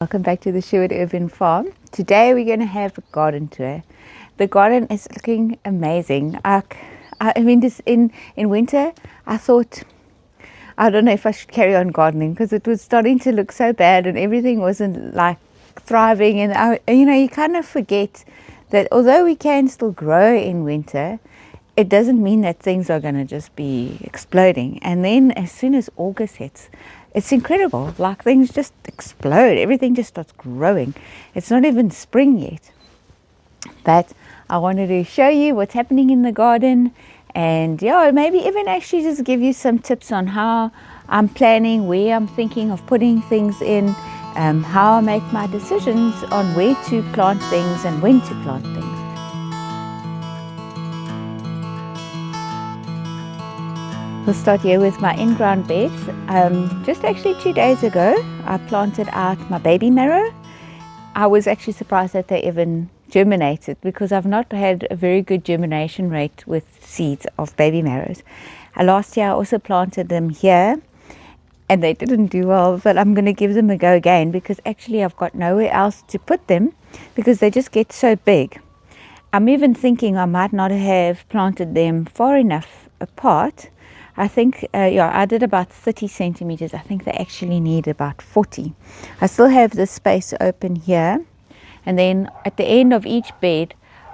Welcome back to the Sherwood Urban Farm. Today we're going to have a garden tour. The garden is looking amazing. I mean, this in winter, I thought, I don't know if I should carry on gardening because it was starting to look so bad and everything wasn't like thriving. And you kind of forget that although we can still grow in winter, it doesn't mean that things are going to just be exploding. And then as soon as August hits, it's incredible. Like things just explode. Everything just starts growing. It's not even spring yet. But I wanted to show you what's happening in the garden, and maybe even actually just give you some tips on how I'm planning, where I'm thinking of putting things in, how I make my decisions on where to plant things and when to plant things. We'll start here with my in-ground beds. Just actually 2 days ago, I planted out my baby marrow. I was actually surprised that they even germinated because I've not had a very good germination rate with seeds of baby marrows. Last year I also planted them here and they didn't do well, but I'm going to give them a go again because actually I've got nowhere else to put them because they just get so big. I'm even thinking I might not have planted them far enough apart. I think, I did about 30 centimeters. I think they actually need about 40. I still have this space open here. And then at the end of each bed,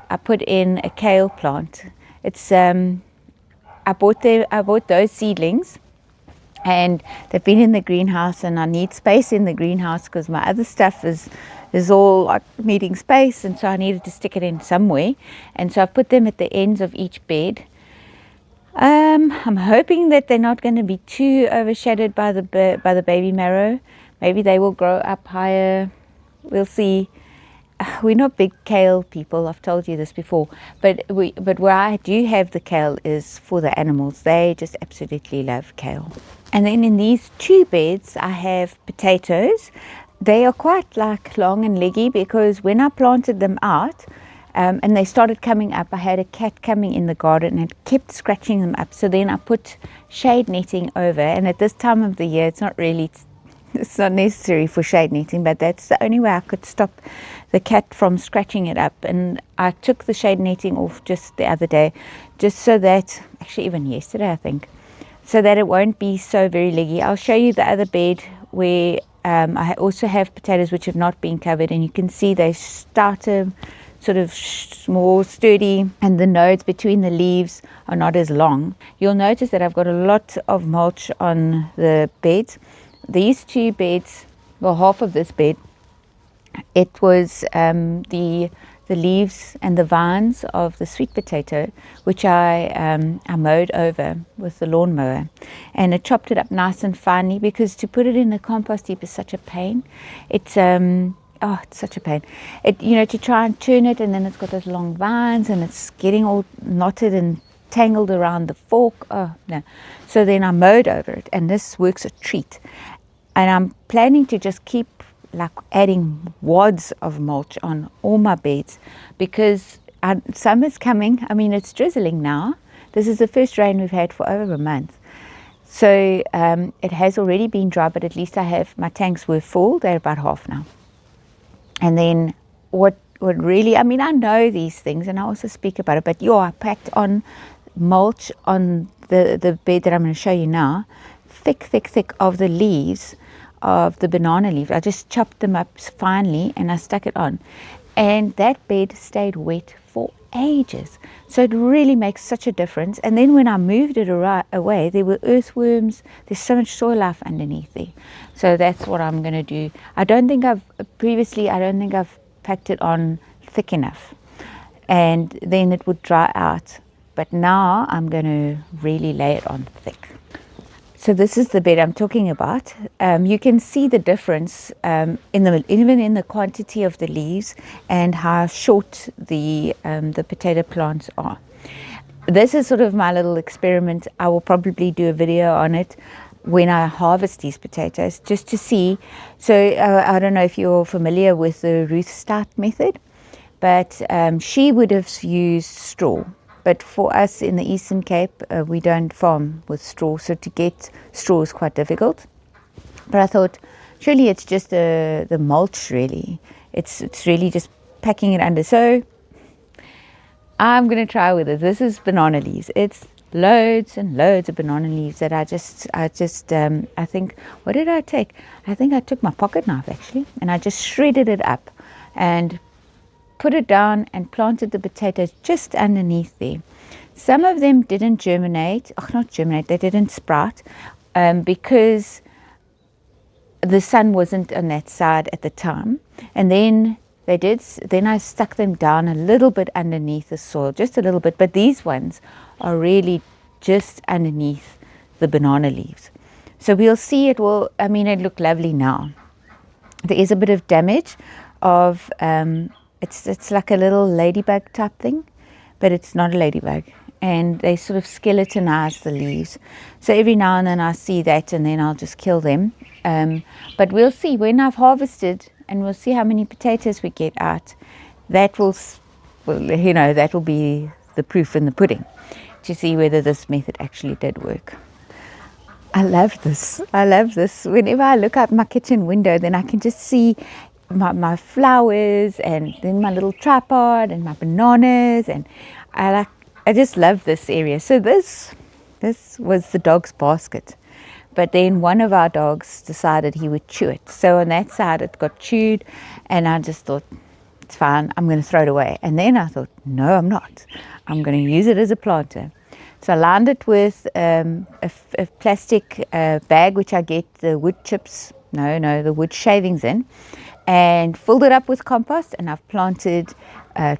I put in a kale plant. It's, I bought those seedlings and they've been in the greenhouse, and I need space in the greenhouse because my other stuff is all like needing space. And so I needed to stick it in somewhere. And so I put them at the ends of each bed. I'm hoping that they're not going to be too overshadowed by the baby marrow. Maybe they will grow up higher. We'll see. We're not big kale people. I've told you this before. But where I do have the kale is for the animals. They just absolutely love kale. And then in these 2 beds, I have potatoes. They are quite like long and leggy because when I planted them out, and they started coming up, I had a cat coming in the garden and it kept scratching them up. So then I put shade netting over, and at this time of the year it's not necessary for shade netting, but that's the only way I could stop the cat from scratching it up. And I took the shade netting off just the other day, just so that, actually even yesterday I think, so that it won't be so very leggy. I'll show you the other bed where I also have potatoes which have not been covered, and you can see they started sort of more sturdy, and the nodes between the leaves are not as long. You'll notice that I've got a lot of mulch on the beds. These 2 beds, well, half of this bed, it was the leaves and the vines of the sweet potato, which I mowed over with the lawnmower, and it chopped it up nice and finely because to put it in the compost heap is such a pain. It's such a pain. To try and turn it, and then it's got those long vines and it's getting all knotted and tangled around the fork. Oh, no. So then I mowed over it, and this works a treat. And I'm planning to just keep like adding wads of mulch on all my beds because summer's coming. I mean, it's drizzling now. This is the first rain we've had for over a month. So it has already been dry, but at least my tanks were full. They're about half now. And then what really, I mean, I know these things and I also speak about it, but I packed on mulch on the bed that I'm going to show you now, thick of the leaves of the banana leaf. I just chopped them up finely and I stuck it on. And that bed stayed wet for ages. So it really makes such a difference. And then when I moved it away, there were earthworms. There's so much soil life underneath there. So that's what I'm going to do. I don't think I've packed it on thick enough. And then it would dry out. But now I'm going to really lay it on thick. So this is the bed I'm talking about. You can see the difference even in the quantity of the leaves and how short the potato plants are. This is sort of my little experiment. I will probably do a video on it when I harvest these potatoes, just to see. So I don't know if you're familiar with the Ruth Stout method, but she would have used straw. But for us in the Eastern Cape, we don't farm with straw, so to get straw is quite difficult. But I thought, Surely it's just the mulch really. It's really just packing it under. So I'm going to try with it. This is banana leaves. It's loads and loads of banana leaves that I think, what did I take? I think I took my pocket knife actually, and I just shredded it up and put it down and planted the potatoes just underneath there. Some of them didn't germinate. Oh, not germinate. They didn't sprout because the sun wasn't on that side at the time. And then they did. Then I stuck them down a little bit underneath the soil, just a little bit. But these ones are really just underneath the banana leaves. So we'll see. It look lovely now. There is a bit of damage of, it's like a little ladybug type thing, but it's not a ladybug. And they sort of skeletonize the leaves. So every now and then I see that, and then I'll just kill them. But we'll see when I've harvested, and we'll see how many potatoes we get out. That will be the proof in the pudding to see whether this method actually did work. I love this. Whenever I look out my kitchen window, then I can just see my flowers, and then my little tripod and my bananas, and I just love this area. So this was the dog's basket. But then one of our dogs decided he would chew it. So on that side it got chewed, and I just thought, it's fine, I'm going to throw it away. And then I thought, no, I'm not. I'm going to use it as a planter. So I lined it with a plastic bag, which I get the wood chips, the wood shavings in, and filled it up with compost, and I've planted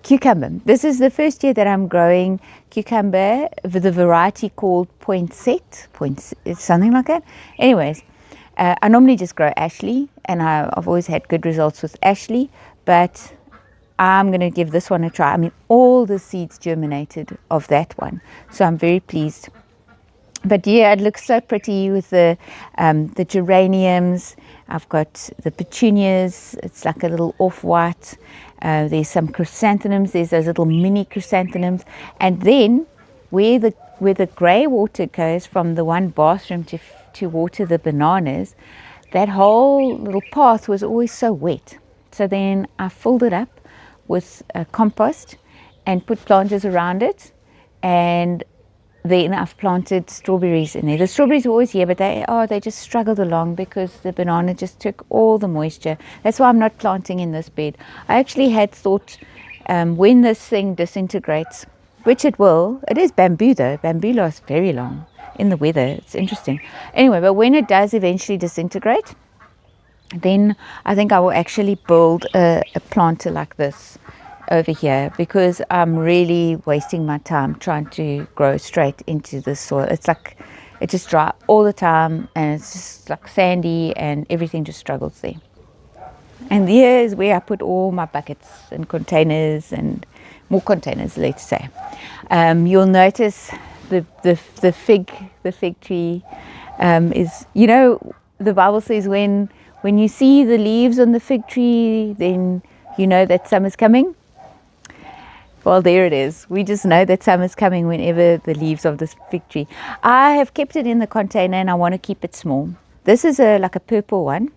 cucumber. This is the first year that I'm growing cucumber with a variety called poinsettia, something like that. Anyways, I normally just grow Ashley, and I've always had good results with Ashley, but I'm going to give this one a try. I mean, all the seeds germinated of that one, so I'm very pleased. But yeah, it looks so pretty with the geraniums. I've got the petunias. It's like a little off-white. There's some chrysanthemums. There's those little mini chrysanthemums. And then where the grey water goes from the one bathroom to water the bananas, that whole little path was always so wet. So then I filled it up with compost and put planters around it, and then I've planted strawberries in there. The strawberries were always here, but they just struggled along because the banana just took all the moisture. That's why I'm not planting in this bed. I actually had thought when this thing disintegrates, which it will, it is bamboo though. Bamboo lasts very long in the weather. It's interesting. Anyway, but when it does eventually disintegrate, then I think I will actually build a planter like this over here, because I'm really wasting my time trying to grow straight into the soil. It's like it just dry all the time, and it's just like sandy, and everything just struggles there. And here is where I put all my buckets and containers, and more containers, let's say. You'll notice the fig tree is, the Bible says when you see the leaves on the fig tree, then you know that summer's coming. Well, there it is. We just know that summer's coming whenever the leaves of this fig tree. I have kept it in the container, and I want to keep it small. This is like a purple one,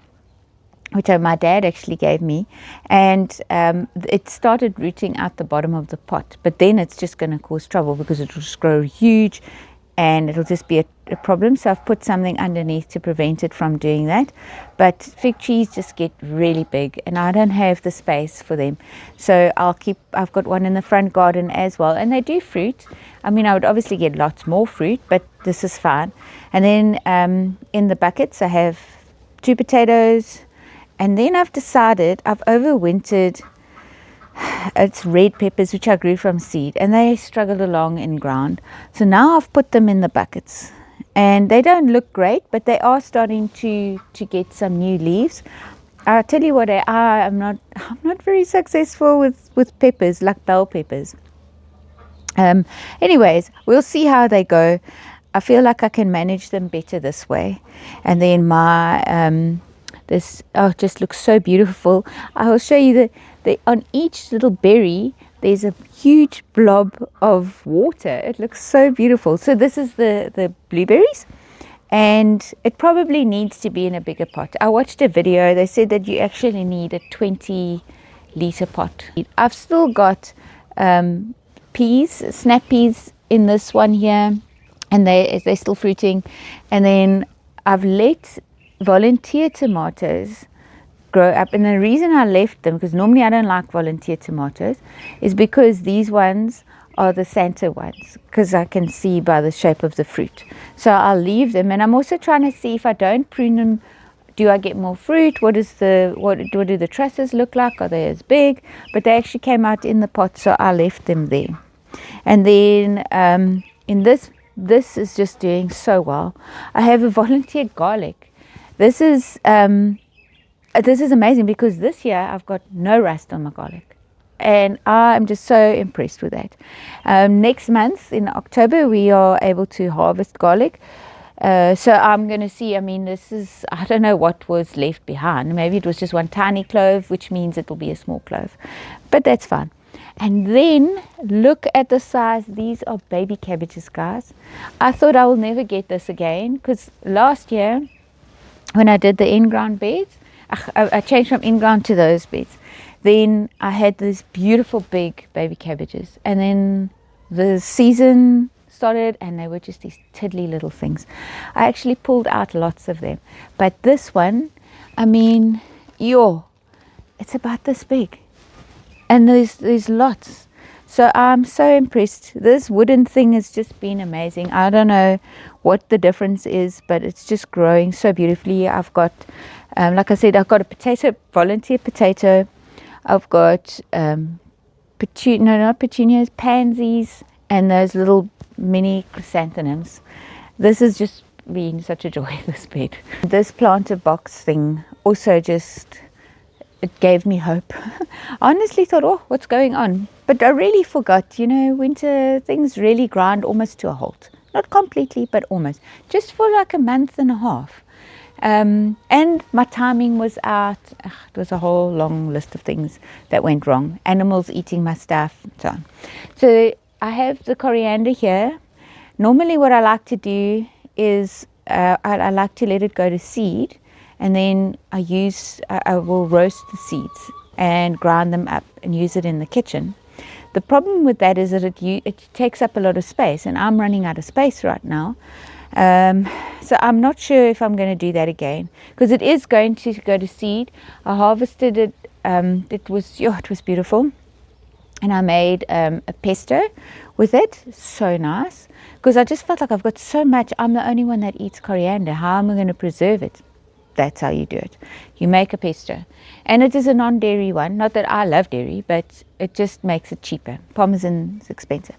which my dad actually gave me, and it started rooting out the bottom of the pot. But then it's just going to cause trouble because it will just grow huge, and it'll just be a problem. So I've put something underneath to prevent it from doing that. But fig trees just get really big, and I don't have the space for them. So I've got one in the front garden as well, and they do fruit. I mean, I would obviously get lots more fruit, but this is fine. And then in the buckets, I have 2 potatoes, and then I've decided I've overwintered. It's red peppers, which I grew from seed, and they struggled along in ground. So now I've put them in the buckets, and they don't look great, but they are starting to get some new leaves. I'll tell you what, I'm not very successful with peppers, like bell peppers. Anyways, we'll see how they go. I feel like I can manage them better this way. And then my this just looks so beautiful. I will show you on each little berry there's a huge blob of water. It looks so beautiful. So this is the blueberries, and it probably needs to be in a bigger pot. I watched a video, they said that you actually need a 20-litre pot. I've still got peas, snap peas in this one here, and they're still fruiting. And then I've let volunteer tomatoes grow up, and the reason I left them, because normally I don't like volunteer tomatoes, is because these ones are the Santa ones, because I can see by the shape of the fruit. So I'll leave them, and I'm also trying to see if I don't prune them, do I get more fruit? What do the trusses look like? Are they as big? But they actually came out in the pot, so I left them there. And then in this is just doing so well. I have a volunteer garlic. This is amazing, because this year I've got no rust on my garlic, and I'm just so impressed with that. Next month in October we are able to harvest garlic, so I'm going to see. I mean, I don't know what was left behind. Maybe it was just one tiny clove, which means it will be a small clove, but that's fine. And then look at the size. These are baby cabbages, guys. I thought I will never get this again, because last year when I did the in-ground beds, I changed from in-ground to those beds. Then I had these beautiful big baby cabbages, and then the season started and they were just these tiddly little things. I actually pulled out lots of them, but this one, I mean, it's about this big, and there's lots. So I'm so impressed. This wooden thing has just been amazing. I don't know what the difference is, but it's just growing so beautifully. I've got, like I said, I've got a volunteer potato. I've got not petunias, pansies, and those little mini chrysanthemums. This has just been such a joy, this bed. This planter box thing also it gave me hope. I honestly thought, what's going on? But I really forgot, winter things really grind almost to a halt. Not completely, but almost. Just for like a month and a half. And my timing was out. It was a whole long list of things that went wrong. Animals eating my stuff, and so on. So I have the coriander here. Normally what I like to do is I like to let it go to seed, and then I will roast the seeds and grind them up and use it in the kitchen. The problem with that is that it takes up a lot of space, and I'm running out of space right now. So I'm not sure if I'm going to do that again, because it is going to go to seed. I harvested it. It was beautiful, and I made a pesto with it. So nice, because I just felt like I've got so much. I'm the only one that eats coriander. How am I going to preserve it? That's how you do it. You make a pesto, and it is a non-dairy one. Not that I love dairy, but it just makes it cheaper. Parmesan is expensive.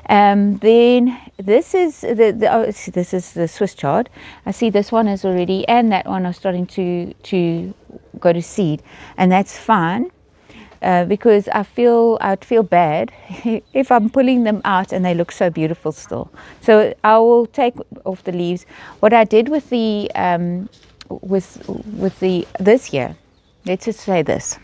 Then this is this is the Swiss chard. I see this one is already, and that one are starting to go to seed, and that's fine, because I'd feel bad if I'm pulling them out and they look so beautiful still. So I will take off the leaves. What I did with the this year, let's just say this,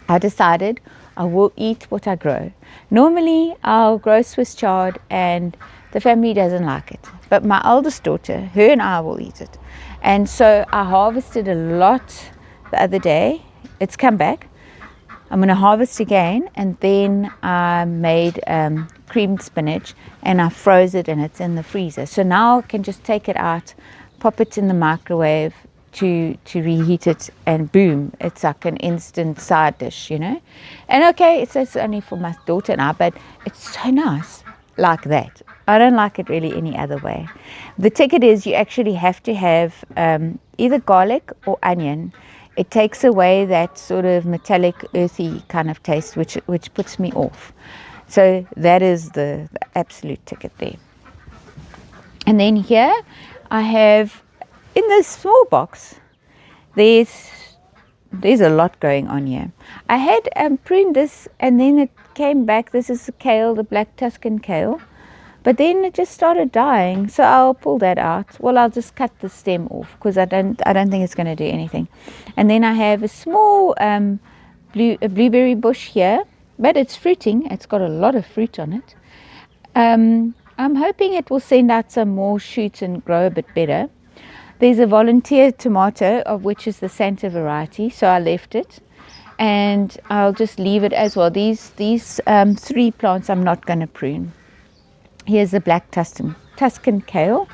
I decided I will eat what I grow. Normally I'll grow Swiss chard and the family doesn't like it, but my eldest daughter, her and I will eat it. And so I harvested a lot the other day. It's come back. I'm going to harvest again, and then I made creamed spinach and I froze it, and it's in the freezer. So now I can just take it out, pop it in the microwave to reheat it, and boom, it's like an instant side dish, And okay, it's only for my daughter and I, but it's so nice like that. I don't like it really any other way. The ticket is you actually have to have either garlic or onion. It takes away that sort of metallic, earthy kind of taste, which puts me off. So that is the absolute ticket there. And then here I have, in this small box, there's a lot going on here. I had pruned this, and then it came back. This is the kale, the black Tuscan kale, but then it just started dying. So I'll pull that out. Well, I'll just cut the stem off, because I don't think it's going to do anything. And then I have a small blueberry bush here, but it's fruiting. It's got a lot of fruit on it. I'm hoping it will send out some more shoots and grow a bit better. There's a volunteer tomato, of which is the Santa variety, so I left it, and I'll just leave it as well. These 3 plants I'm not going to prune. Here's the black Tuscan kale,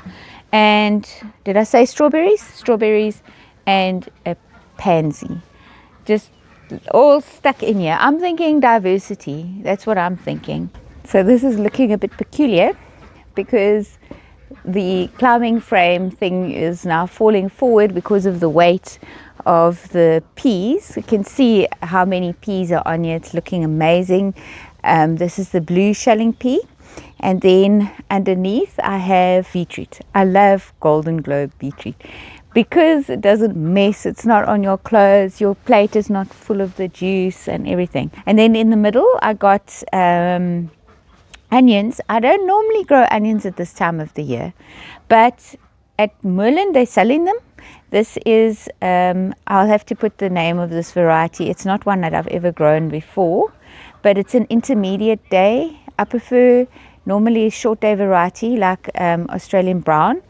and did I say strawberries? Strawberries and a pansy, just all stuck in here. I'm thinking diversity. That's what I'm thinking. So this is looking a bit peculiar because the climbing frame thing is now falling forward because of the weight of the peas. You can see how many peas are on here. It's looking amazing. This is the blue shelling pea, and then underneath I have beetroot. I love golden globe beetroot because it doesn't mess. It's not on your clothes, your plate is not full of the juice and everything. And then in the middle I got onions. I don't normally grow onions at this time of the year, but at Merlin they're selling them. This is, I'll have to put the name of this variety. It's not one that I've ever grown before, but it's an intermediate day. I prefer normally a short day variety like Australian brown.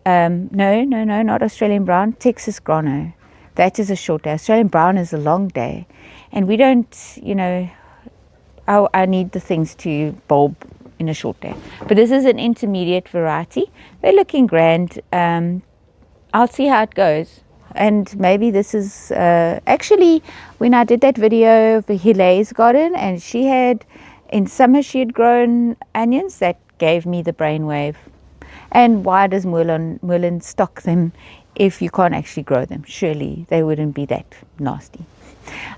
No, not Australian brown, Texas grano. That is a short day. Australian brown is a long day, and we don't, I need the things to bulb in a short day. But this is an intermediate variety. They're looking grand. I'll see how it goes. And maybe this is, actually, when I did that video of the Hilay's garden, and she had, in summer she had grown onions, that gave me the brainwave. And why does Merlin stock them if you can't actually grow them? Surely they wouldn't be that nasty.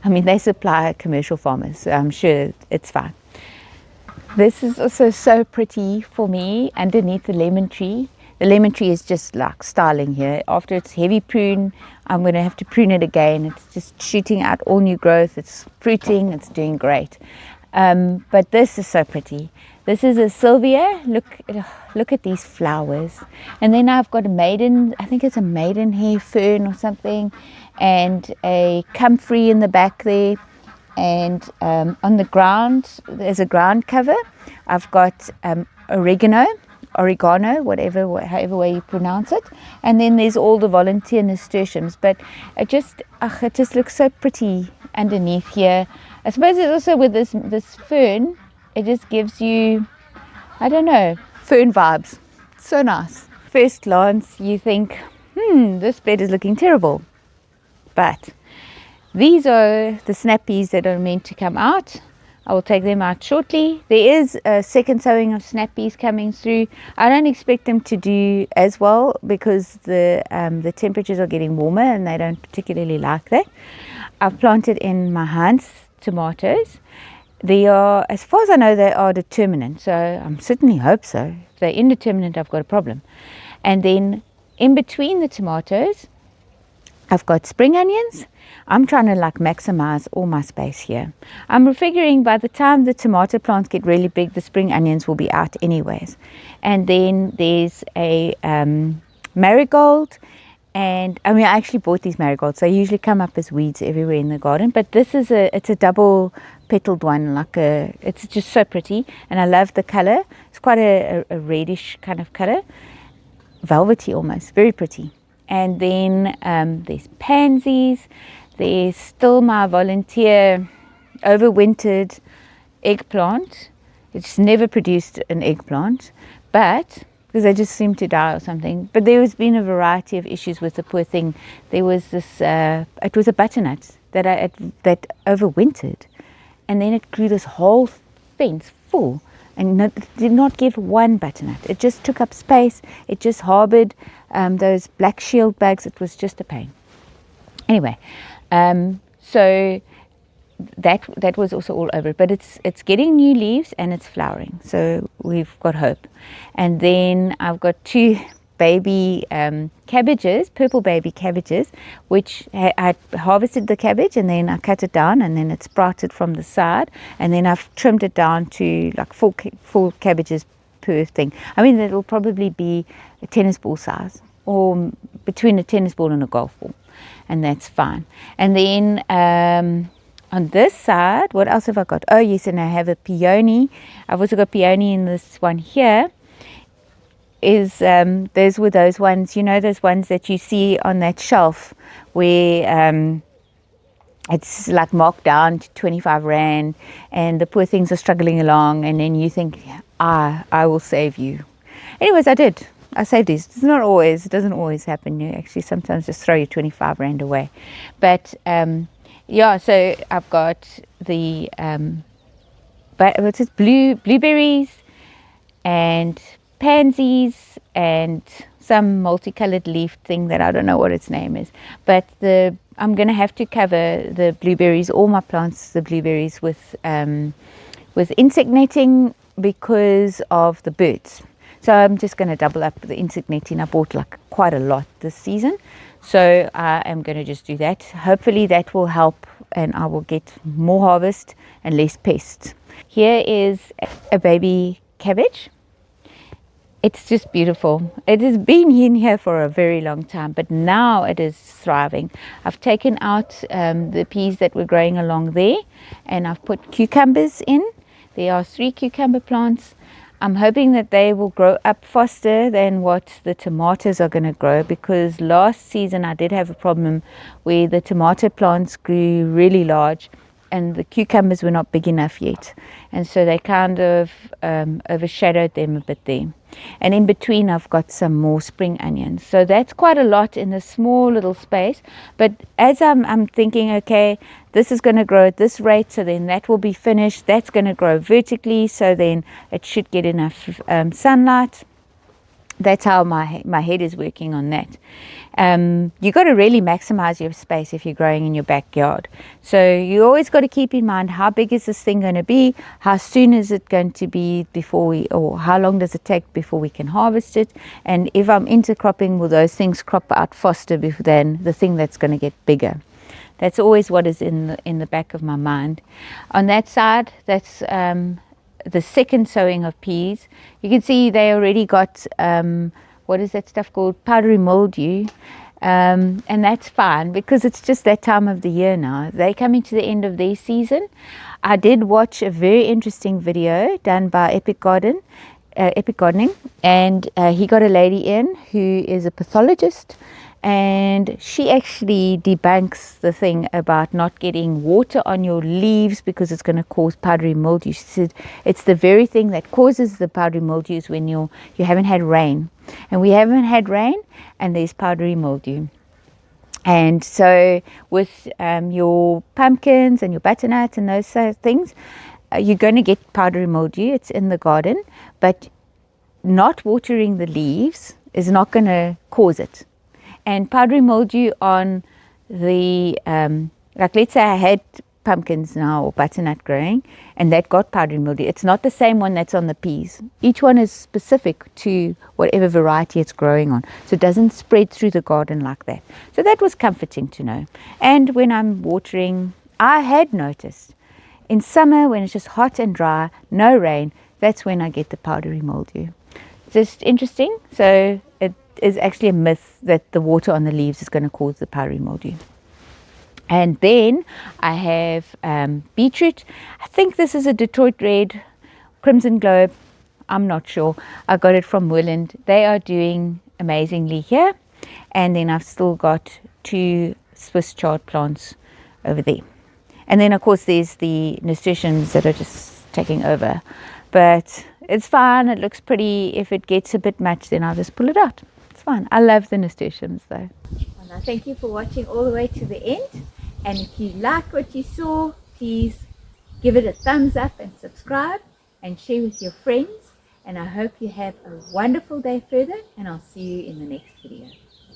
I mean, they supply commercial farmers, so I'm sure it's fine. This is also so pretty for me underneath the lemon tree. The lemon tree is just like styling here. After its heavy prune, I'm going to have to prune it again. It's just shooting out all new growth. It's fruiting. It's doing great. But this is so pretty. This is a Sylvia. Look at these flowers. And then I've got a maiden, I think it's a maidenhair fern or something, and a comfrey in the back there. And on the ground, there's a ground cover. I've got oregano, however way you pronounce it. And then there's all the volunteer nasturtiums. But it just looks so pretty underneath here. I suppose it's also with this fern, it just gives you, I don't know, fern vibes. So nice. First glance, you think, this bed is looking terrible. But these are the snap peas that are meant to come out. I will take them out shortly. There is a second sowing of snap peas coming through. I don't expect them to do as well because the temperatures are getting warmer and they don't particularly like that. I've planted in my Heinz tomatoes. They are, as far as I know, they are determinate. So I certainly hope so. If they're indeterminate, I've got a problem. And then in between the tomatoes, I've got spring onions. I'm trying to maximize all my space here. I'm figuring by the time the tomato plants get really big, the spring onions will be out anyways. And then there's a marigold. And I mean, I actually bought these marigolds. They usually come up as weeds everywhere in the garden. But this is it's a double petaled one. It's just so pretty. And I love the color. It's quite a reddish kind of color. Velvety almost. Very pretty. And then there's pansies. There's still my volunteer overwintered eggplant. It's never produced an eggplant, but because they just seem to die or something. But there has been a variety of issues with the poor thing. There was this, it was a butternut that overwintered, and then it grew this whole fence full and did not give one butternut. It just took up space. It just harbored those black shield bugs. It was just a pain. Anyway, so that was also all over it, but it's getting new leaves and it's flowering, so we've got hope. And then I've got 2 baby cabbages, purple baby cabbages, which I harvested the cabbage and then I cut it down and then it sprouted from the side, and then I've trimmed it down to 4 cabbages per thing. I mean, it'll probably be a tennis ball size, or between a tennis ball and a golf ball, and that's fine. And then on this side, what else have I got? Oh yes, and I have a peony. I've also got peony in this one here. is those were those ones, you know, those ones that you see on that shelf where it's like marked down to 25 Rand and the poor things are struggling along, and then you think, I will save you. Anyways, I did. I saved these. It's not always, it doesn't always happen. You actually sometimes just throw your 25 Rand away. But yeah, so I've got the what's it, blueberries and pansies and some multicolored leaf thing that I don't know what its name is. But I'm going to have to cover the blueberries, all my plants, the blueberries, with insect netting because of the birds. So I'm just going to double up the insect netting. I bought like quite a lot this season. So I am going to just do that. Hopefully that will help and I will get more harvest and less pests. Here is a baby cabbage. It's just beautiful. It has been in here for a very long time, but now it is thriving. I've taken out the peas that were growing along there, and I've put cucumbers in. There are 3 cucumber plants. I'm hoping that they will grow up faster than what the tomatoes are going to grow, because last season I did have a problem where the tomato plants grew really large and the cucumbers were not big enough yet, and so they kind of overshadowed them a bit there. And in between I've got some more spring onions. So that's quite a lot in a small little space. But as I'm thinking, okay, this is going to grow at this rate, so then that will be finished. That's going to grow vertically, so then it should get enough sunlight. That's how my head is working on that. You got to really maximize your space if you're growing in your backyard. So you always got to keep in mind, how big is this thing going to be? How soon is it going to be or how long does it take before we can harvest it? And if I'm intercropping, will those things crop out faster than the thing that's going to get bigger? That's always what is in the back of my mind. On that side, that's the second sowing of peas. You can see they already got what is that stuff called, powdery mildew, and that's fine because it's just that time of the year now. They're coming to the end of their season. I did watch a very interesting video done by Epic Gardening, and he got a lady in who is a pathologist, and she actually debunks the thing about not getting water on your leaves because it's going to cause powdery mildew. She said it's the very thing that causes the powdery mildew is when you haven't had rain. And we haven't had rain, and there's powdery mildew. And so with your pumpkins and your butternut and those things, you're going to get powdery mildew. It's in the garden, but not watering the leaves is not going to cause it. And powdery mildew on the, like let's say I had pumpkins now or butternut growing and that got powdery mildew. It's not the same one that's on the peas. Each one is specific to whatever variety it's growing on. So it doesn't spread through the garden like that. So that was comforting to know. And when I'm watering, I had noticed in summer when it's just hot and dry, no rain, that's when I get the powdery mildew. Just interesting. So it is actually a myth that the water on the leaves is going to cause the powdery mildew. And then I have beetroot. I think this is a Detroit Red, Crimson Globe. I'm not sure. I got it from Woodland. They are doing amazingly here. And then I've still got 2 Swiss chard plants over there. And then of course there's the nasturtiums that are just taking over. But it's fine. It looks pretty. If it gets a bit much, then I'll just pull it out. It's fine. I love the nasturtiums though. And I thank you for watching all the way to the end. And if you like what you saw, please give it a thumbs up and subscribe and share with your friends. And I hope you have a wonderful day further, and I'll see you in the next video.